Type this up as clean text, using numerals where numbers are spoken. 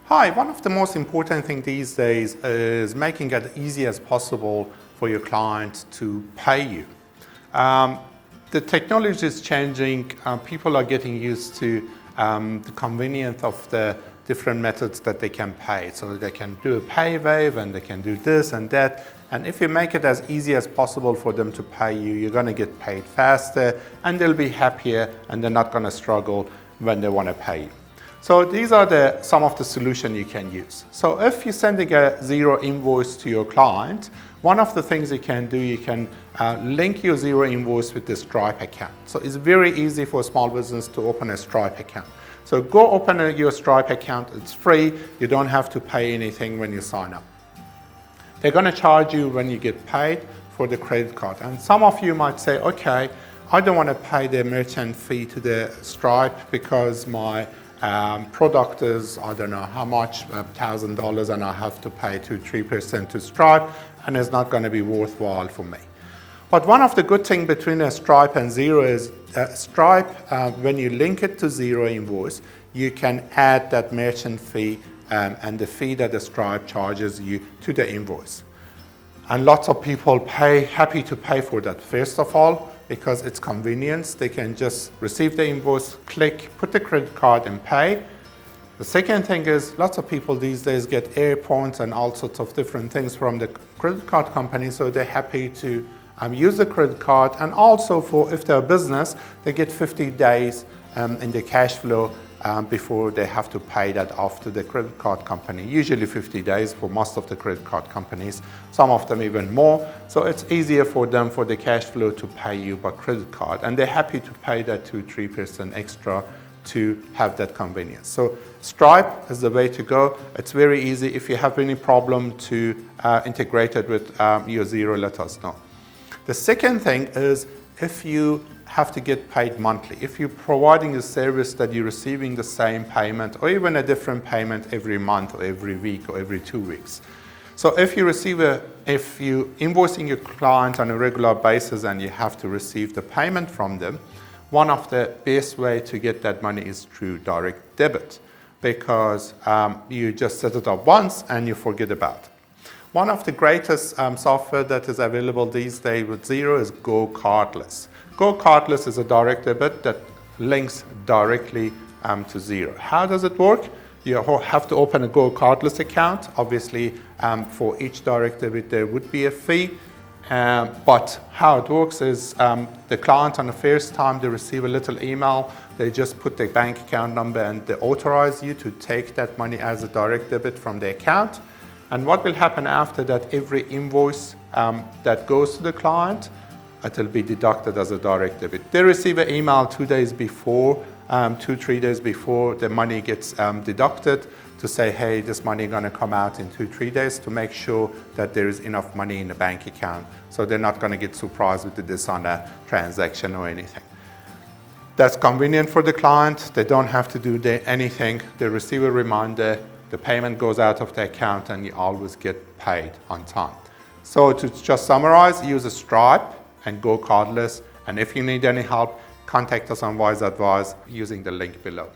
Hi, one of the most important things these days is making it easy as possible for your client to pay you. The technology is changing. People are getting used to the convenience of the different methods that they can pay. So they can do a pay wave and they can do this and that. And if you make it as easy as possible for them to pay you, you're going to get paid faster and they'll be happier and they're not going to struggle when they want to pay you. So these are some of the solutions you can use. So if you're sending a Xero invoice to your client, one of the things you can do, you can link your Xero invoice with the Stripe account. So it's very easy for a small business to open a Stripe account. So go open your Stripe account. It's free. You don't have to pay anything when you sign up. They're going to charge you when you get paid for the credit card. And some of you might say, okay, I don't want to pay the merchant fee to the Stripe because my product is, I don't know how much, $1,000, and I have to pay 2-3% to Stripe, and it's not going to be worthwhile for me. But one of the good things between a Stripe and Xero is Stripe, when you link it to Xero invoice, you can add that merchant fee and the fee that the Stripe charges you to the invoice. And lots of people happy to pay for that. First of all, because it's convenience, they can just receive the invoice, click, put the credit card and pay. The second thing is lots of people these days get air points and all sorts of different things from the credit card company, so they're happy to use the credit card. And also for if they're a business, they get 50 days in the cash flow before they have to pay that off to the credit card company. Usually 50 days for most of the credit card companies, some of them even more. So it's easier for them for the cash flow to pay you by credit card, and they're happy to pay that 2-3% extra to have that convenience. So Stripe is the way to go. It's very easy. If you have any problem to integrate it with your Xero, let us know. The second thing is if you have to get paid monthly. If you're providing a service that you're receiving the same payment or even a different payment every month or every week or every 2 weeks. So if you're invoicing your client on a regular basis and you have to receive the payment from them, one of the best way to get that money is through direct debit, because you just set it up once and you forget about it. One of the greatest software that is available these days with Xero is Go Cardless. Go Cardless is a direct debit that links directly to Xero. How does it work? You have to open a Go Cardless account. Obviously, for each direct debit, there would be a fee. But how it works is the client on the first time they receive a little email, they just put their bank account number and they authorize you to take that money as a direct debit from the account. And what will happen after that, every invoice that goes to the client, it will be deducted as a direct debit. They receive an email 2 days before, 2-3 days before the money gets deducted to say, hey, this money is going to come out in 2-3 days, to make sure that there is enough money in the bank account. So they're not going to get surprised with the dishonest transaction or anything. That's convenient for the client. They don't have to do anything. They receive a reminder, the payment goes out of the account, and you always get paid on time. So to just summarize, use a Stripe and Go Cardless. And if you need any help, contact us on Wise Advice using the link below.